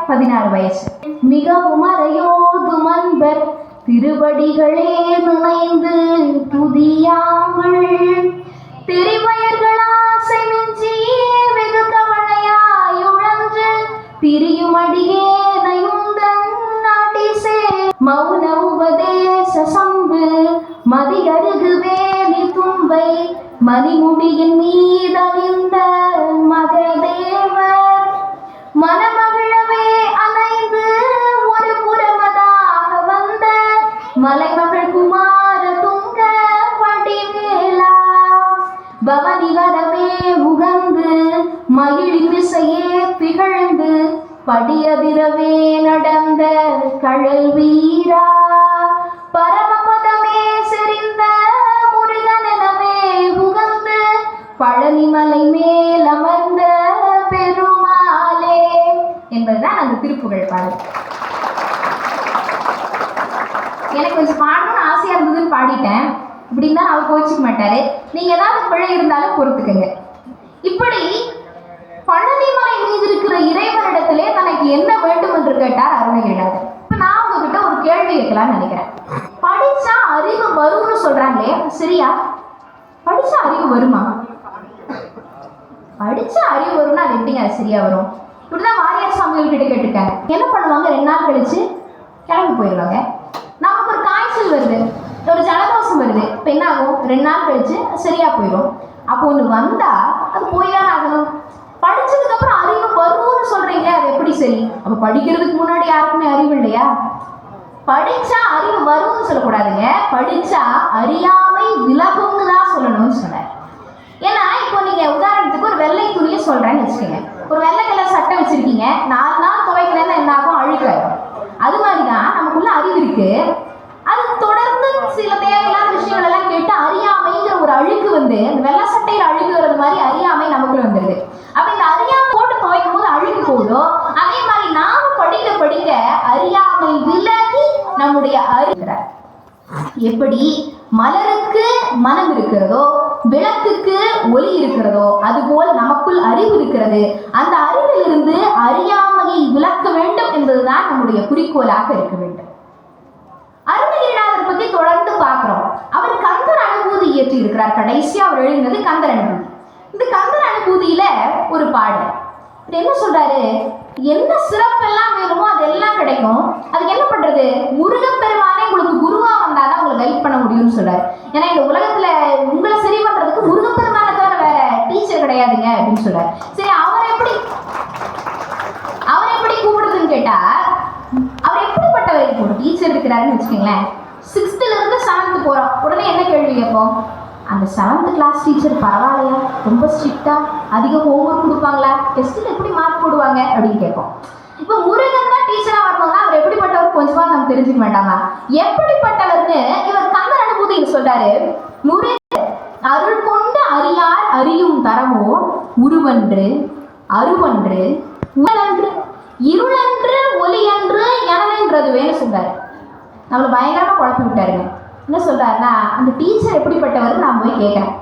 16 வயசு. மிகவும் அறையோதும் அன்பர் திருவடிகளே நினைந்து துதியாமல் திரிவயர்களாசை மிஞ்சி வெகு கவனையாய் உழன்று திரியும் அடியேனையுந்தன் நாட்டிசே மௌன உபதேச சம்பு மதியருகு வேலி தும்பை மணிமுடியின் மீதணிந்த மகதேவர் மனமகிழவே அணைந்து ஒரு புறமதாக வந்த மலைமகள் குமார துங்க வடிவேலா பவனி வரவே உகந்து மகிழி மிசையே திகழ்ந்து படியதிரவே நடந்த கழல் வீரா பரமபதமே செறிந்த முருகனெனவே உகந்து பழனிமலை மேல் அமர்ந்த பெருமாளே என்பதுதான் அந்த திருப்புகழ் பாடல். எனக்கு கொஞ்சம் பாடணும்னு ஆசையா இருந்ததுன்னு பாடிட்டேன். இப்படின்னா அவர் கோச்சிக்க மாட்டாரு. நீங்க ஏதாவது பிழை இருந்தாலும் பொறுத்துக்குங்க. இப்படி பழனிமலை மீது இருக்கிற இறைவனிடத்திலே தனக்கு என்ன வேண்டும் என்று கேட்டார் அருணகிரிநாதர். நான் உங்ககிட்ட ஒரு கேள்வி கேட்கலாம்னு நினைக்கிறேன். படிச்சா அறிவு வரும்னு சொல்றாங்களே, சரியா? படிச்சா அறிவு வருமா? படிச்சா அறிவு வரும்னா அது எப்படிங்க அது சரியா வரும்? இப்படிதான் வாரியார் சாமிகள் கிட்ட கேட்டிருக்காங்க. என்ன பண்ணுவாங்க? 2 நாள் கழிச்சு கிளம்பி போயிடுவாங்க. நமக்கு ஒரு காய்ச்சல் வருது, ஒரு ஜலதோஷம் வருது. இப்போ என்ன ஆகும்? 2 நாள் கழிச்சு சரியா போயிடும். அப்போ ஒன்று வந்தா அது போய் தான் ஆகணும். படிச்சதுக்கு அப்புறம் அறிவு வரும்னு சொல்றீங்க, அது எப்படி சரி? அப்ப படிக்கிறதுக்கு முன்னாடி யாருக்குமே அறிவு இல்லையா? படிச்சா அறிவு வரும்னு சொல்லக்கூடாதுங்க. படிச்சா அறியாமை விலகும்னு தான் சொல்லணும்னு சொன்னார். ஏன்னா இப்போ நீங்க உதாரணத்துக்கு ஒரு வெள்ளை துணியை சொல்றேன்னு வச்சுக்கோங்க. ஒரு வெள்ளை கலர் சட்டை வச்சிருக்கீங்க, 4 நாள் துவைக்கலன்னா என்ன ஆகும்? அழுக்காயிடும். அது மாதிரிதான் நமக்குள்ள அறிவு இருக்கு. அது தொடர்ந்து சில தேவையில்லாத விஷயங்கள் எல்லாம் கேட்டு அறியாமைங்கிற ஒரு அழுக்கு வந்து அந்த வெள்ளை சட்டையில் அழுக்கு வர்றது மாதிரி அறியாமை நமக்குள்ள வந்துடுது. அப்ப இந்த அறியாமை போட்டு துவைக்கும் போது அழுக்கு போதும். அதே மாதிரி நாம படிக்க படிக்க அறியாமை விலகி நம்முடைய அறிவு எப்படி மலருக்கு மனம் இருக்கிறதோ, விளக்குக்கு ஒளி இருக்கிறதோ, அதுபோல் நமக்குள் அறிவு இருக்கிறது. அந்த அறிவிலிருந்து அறியாமையை விளக்க வேண்டும் என்பதுதான் நம்முடைய குறிக்கோளாக இருக்க வேண்டும். அருணகிரிநாதர் பத்தி தொடர்ந்து பார்க்கிறோம். அவர் கந்தர் அனுபூதி இயற்றி இருக்கிறார். கடைசியா அவர் எழுதினது கந்தர் அனுபூதி. இந்த கந்தர் அனுபூதியில ஒரு பாடல் என்ன சொல்றாரு? என்ன சிறப்பெல்லாம் வேணுமோ அதெல்லாம் கிடைக்கும். அதுக்கு என்ன பண்றது? முருகப்பெருமானே உங்களுக்கு குருவா வந்தாதான் உங்களை கைட் பண்ண முடியும்னு சொல்றாரு. ஏன்னா இந்த உலகத்துல உங்களை சரி பண்றதுக்கு முருகப்பெருமானை தவிர வேற டீச்சர் கிடையாதுங்க அப்படின்னு சொல்றாரு. சரி, அவர் எப்படி கூப்பிடுறதுன்னு கேட்டா, அவர் எப்படிப்பட்டவர்? இப்போ ஒரு டீச்சர் இருக்கிறாருன்னு வச்சுக்கோங்களேன். 6th இருந்து 7th போறோம். உடனே என்ன கேள்வி கேட்போம்? அந்த 7th கிளாஸ் டீச்சர் பரவாயில்லையா? ரொம்ப ஸ்ட்ரிக்டா? அதிக ஹோம்ஒர்க் கொடுப்பாங்களா? டெஸ்ட்டில் எப்படி மார்க் போடுவாங்க அப்படின்னு கேட்போம். இப்போ முருகன் தான் டீச்சரா வரணும்னா அவர் எப்படிப்பட்டவர் கொஞ்சமா நம்ம தெரிஞ்சுக்க வேண்டாமா? எப்படிப்பட்டவர்னு இவர் கந்தர் அனுபூதியில் சொல்றாரு. முருகன் அருள் கொண்டு அறியார் அறியும் தரமோ உருவன்று அருவன்று உலன்று இருளன்று ஒளியன்று எனன்றதுவேன்னு சொல்றாரு. நம்மளை பயங்கரமா குழப்பி விட்டாருங்க. என்ன சொல்றாருன்னா, அந்த டீச்சர் எப்படிப்பட்டவர் நான் போய் கேட்கிறேன்.